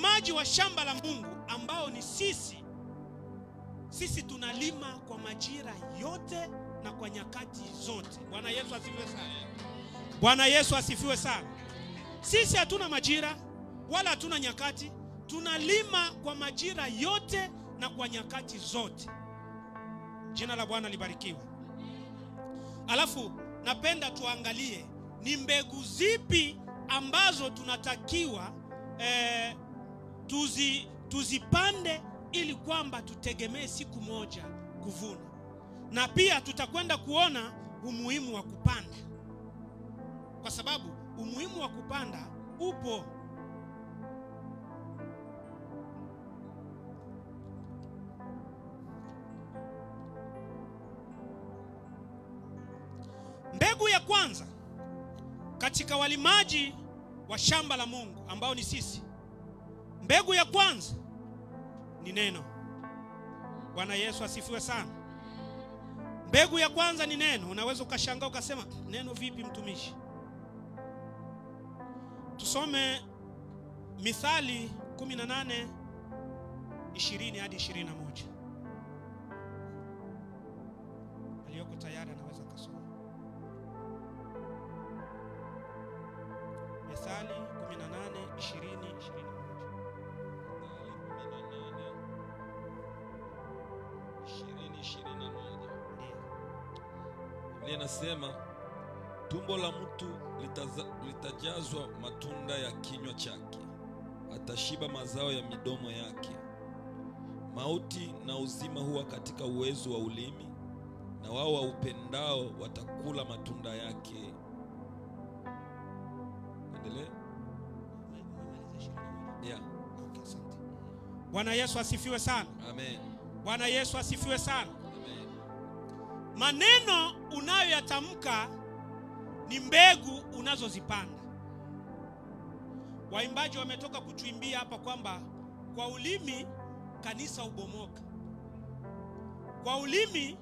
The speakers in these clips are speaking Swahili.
Maji wa shamba la Mungu ambao ni sisi tunalima kwa majira yote na kwa nyakati zote. Bwana Yesu asifiwe sana. Bwana Yesu asifiwe sana. Sisi hatuna majira wala hatuna nyakati, tunalima kwa majira yote na kwa nyakati zote. Jina la Bwana libarikiwe. Alafu napenda tuangalie ni mbegu zipi ambazo tunatakiwa tuzipande ili kwamba tutegemee siku moja kuvuna. Na pia tutakwenda kuona umuhimu wa kupanda, kwa sababu umuhimu wa kupanda upo. Mbegu ya kwanza katika walimaji wa shamba la Mungu ambao ni sisi, mbegu ya kwanza ni neno. Bwana Yesu asifiwe sana. Mbegu ya kwanza ni neno. Unaweza ukashangaa ukasema, neno vipi mtumishi? Tusome Mithali 18:20 hadi 21. Aliyoko tayari anaweza kusoma. Mithali 18:20-21. Biblia inasema, tumbo la mtu litajazwa matunda ya kinywa chake, atashiba mazao ya midomo yake. Mauti na uzima huwa katika uwezo wa ulimi, na wao waupendao watakula matunda yake. Endelea. Yeah. Okay, asante. Bwana Yesu asifiwe sana. Amen. Bwana Yesu asifiwe sana. Amen. Maneno unayoyatamka ni mbegu unazozipanda. Waimbaji wametoka kutuimbia hapa kwamba kwa ulimi kanisa ubomoka. Kwa ulimi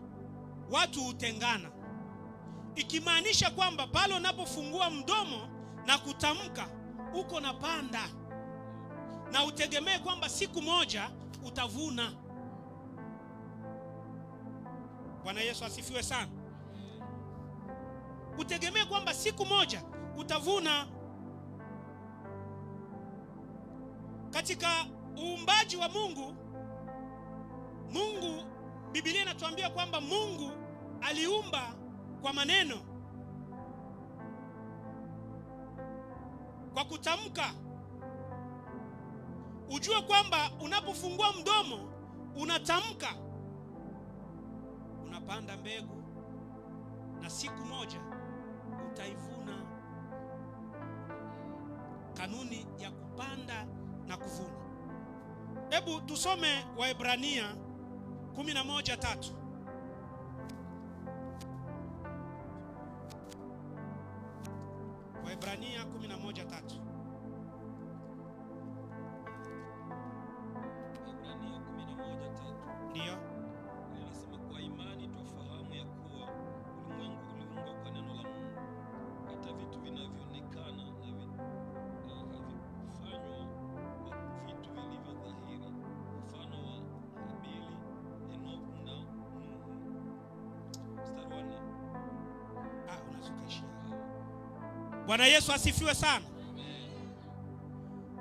watu hutengana. Ikimaanisha kwamba pale unapofungua mdomo na kutamka uko na panda, na utegemee kwamba siku moja utavuna. Bwana Yesu asifiwe sana. Utegemee kwamba siku moja utavuna. Katika uumbaji wa Mungu, Biblia inatuambia kwamba Mungu aliumba kwa maneno, kwa kutamka. Ujue kwamba unapofungua mdomo unatamka, unapanda mbegu na siku moja utaivuna. Kanuni ya kupanda na kuvuna. Hebu tusome Waebrania 11:3. Waebrania 11:3. Waebrania 11:3. Ndio. Linasema, kwa imani twafahamu ya kuwa ulimwengu uliumbwa kwa neno la Mungu, hata vitu vinavyoonekana na havikufanywa kwa vitu vilivyo dhahiri, mfano wa Habili, Enoku na Nuhu. Mstari wa 4. Unazukashia. Bwana Yesu asifiwe sana. Amen.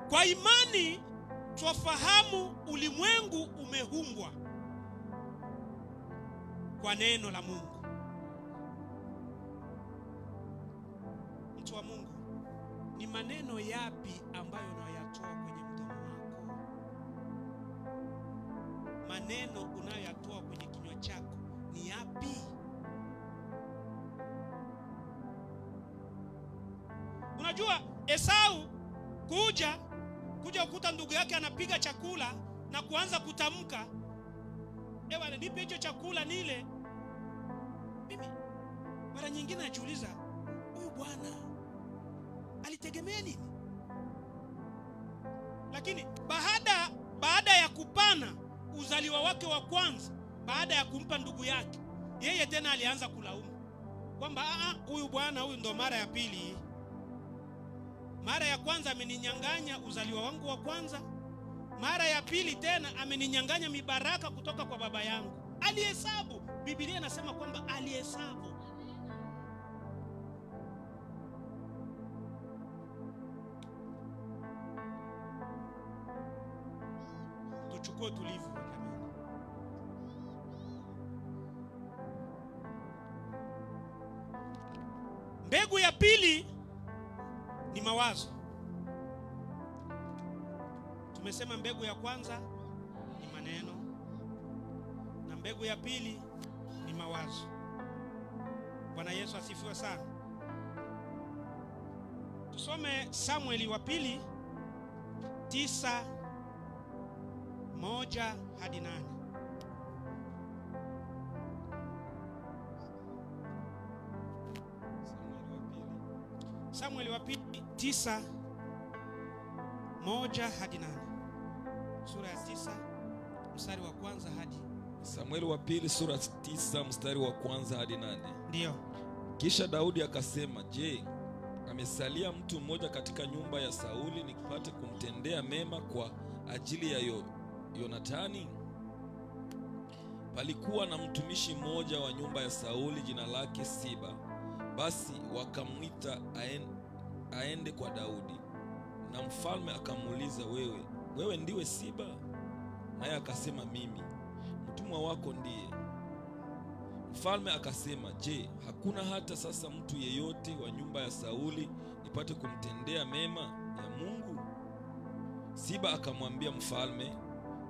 Kwa imani twafahamu ulimwengu umeumbwa kwa neno la Mungu. Mtu wa Mungu, ni maneno yapi ambayo unayatoa kwenye mdomo wako? Maneno unayoyatoa kwenye kinywa chako ni yapi? Unajua Esau kuja kukuta ndugu yake anapiga chakula na kuanza kutamka, ewa nipe hicho chakula nile. Mimi mara nyingine najiuliza, huyu bwana alitegemea nini? Lakini baada ya kupana uzaliwa wake wa kwanza, baada ya kumpa ndugu yake, yeye tena alianza kulaumu kwamba huyu bwana huyu ndo mara ya pili. Mara ya kwanza ameninyang'anya uzaliwa wangu wa kwanza, mara ya pili tena ameninyang'anya mibaraka kutoka kwa baba yangu. Alihesabu. Biblia inasema kwamba alihesabu. Tuchukue tulivu. Mbegu ya pili ni mawazo. Tumesema mbegu ya kwanza ni maneno na mbegu ya pili ni mawazo. Bwana Yesu asifiwe sana. Tusome Samueli wa pili 9:1-8. Samueli wa pili 9:1-8. Sura ya 9 mstari wa kwanza hadi. Samueli wa pili sura 9 mstari wa kwanza hadi 8. Ndio. Kisha Daudi akasema, je, amesalia mtu mmoja katika nyumba ya Sauli nipate kumtendea mema kwa ajili ya Yonathani? Palikuwa na mtumishi mmoja wa nyumba ya Sauli, jina lake Siba. Basi wakamwita aende kwa Daudi, na mfalme akamuuliza, wewe ndiwe Siba? Naye akasema, mimi mtumwa wako ndiye. Mfalme akasema, je, hakuna hata sasa mtu yeyote wa nyumba ya Sauli nipate kumtendea mema ya Mungu? Siba akamwambia mfalme,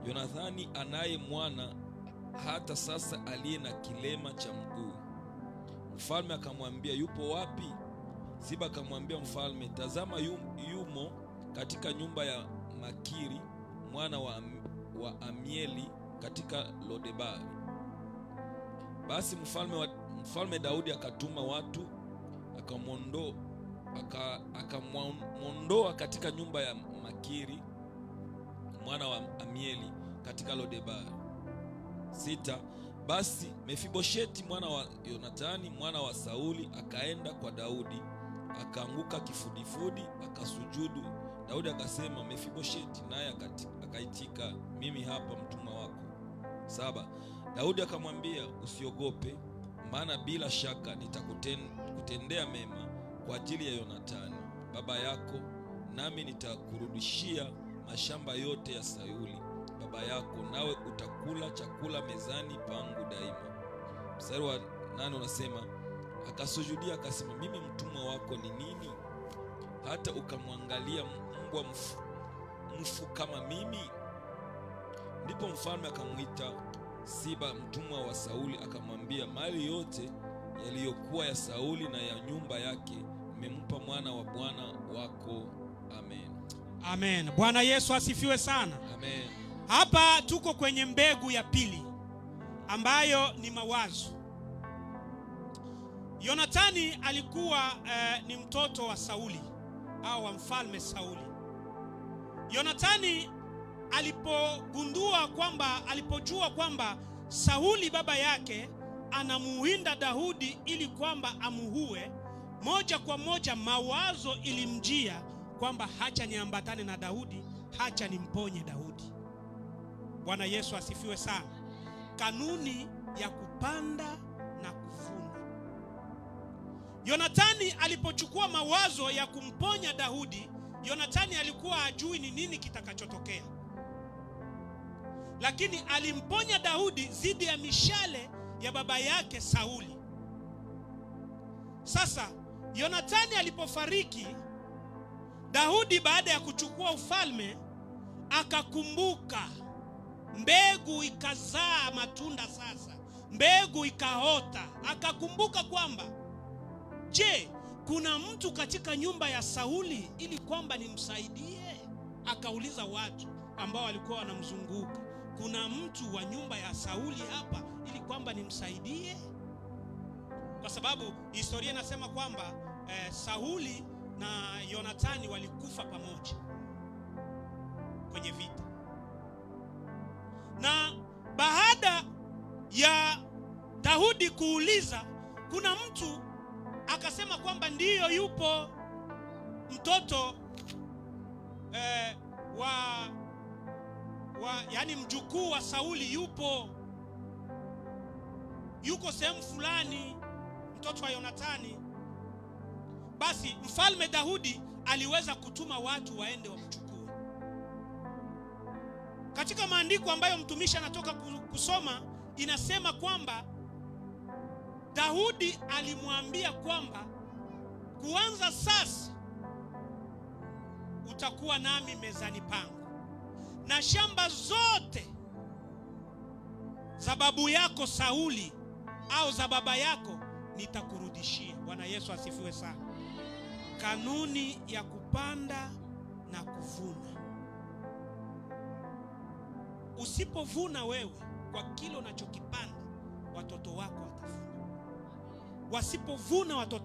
Yonathani anaye mwana hata sasa aliye na kilema cha mguu. Mfalme akamwambia, yupo wapi? Siba akamwambia mfalme, tazama, yumo katika nyumba ya Makiri mwana wa Amieli katika Lodebari. Basi mfalme Daudi akatuma watu akamwondoa katika nyumba ya Makiri mwana wa Amieli katika Lodebari. 6. Basi Mefibosheti mwana wa Yonathani mwana wa Sauli akaenda kwa Daudi, akaanguka kifudifudi, akasujudu. Daudi akasema, Mefibosheti, naye akaitika, mimi hapa mtumwa wako. 7. Daudi akamwambia, usiogope, maana bila shaka nitakutendea mema kwa ajili ya Yonathani baba yako, nami nitakurudishia mashamba yote ya Sauli baba yako, nawe utakula chakula mezani pangu daima. Mstari wa 8 unasema, akasujudia akasema, mimi mtumwa wako ni nini hata ukamwangalia mbwa mfu kama mimi? Ndipo mfalme akamwita Siba mtumwa wa Sauli, akamwambia, mali yote yaliyokuwa ya Sauli na ya nyumba yake nimempa mwana wa bwana wako. Amen. Amen. Bwana Yesu asifiwe sana. Amen. Hapa tuko kwenye mbegu ya pili ambayo ni mawazo. Yonathani alikuwa ni mtoto wa Sauli au wa mfalme Sauli. Yonathani alipojua kwamba Sauli baba yake anamuwinda Daudi ili kwamba amuue, moja kwa moja mawazo ilimjia kwamba hacha niambatane na Daudi, hacha nimponye Daudi. Bwana Yesu asifiwe sana. Kanuni ya kupanda na kuvuna. Yonathani alipochukua mawazo ya kumponya Daudi, Yonathani alikuwa hajui ni nini kitakachotokea, lakini alimponya Daudi dhidi ya mishale ya baba yake Sauli. Sasa Yonathani alipofariki, Daudi baada ya kuchukua ufalme akakumbuka, mbegu ikazaa matunda. Sasa mbegu ikaota, akakumbuka kwamba, je, kuna mtu katika nyumba ya Sauli ili kwamba nimsaidie? Akauliza watu ambao walikuwa wanamzunguka, kuna mtu wa nyumba ya Sauli hapa ili kwamba nimsaidie? Kwa sababu historia inasema kwamba Sauli na Yonathani walikufa pamoja kwenye vita. Na baada ya Daudi kuuliza, kuna mtu akasema kwamba ndiyo, yupo mtoto yani mjukuu wa Sauli yuko sehemu fulani, mtoto wa Yonathani. Basi mfalme Daudi aliweza kutuma watu waende wamchukue. Katika maandiko ambayo mtumishi anatoka kusoma, inasema kwamba Daudi alimwambia kwamba kuanza sasa utakuwa nami mezani pangu, na shamba zote za babu yako Sauli au za baba yako nitakurudishia. Bwana Yesu asifiwe sana. Kanuni ya kupanda na kuvuna. Usipovuna wewe kwa kile unachokipanda, watoto wako watavuna. Wasipovuna watoto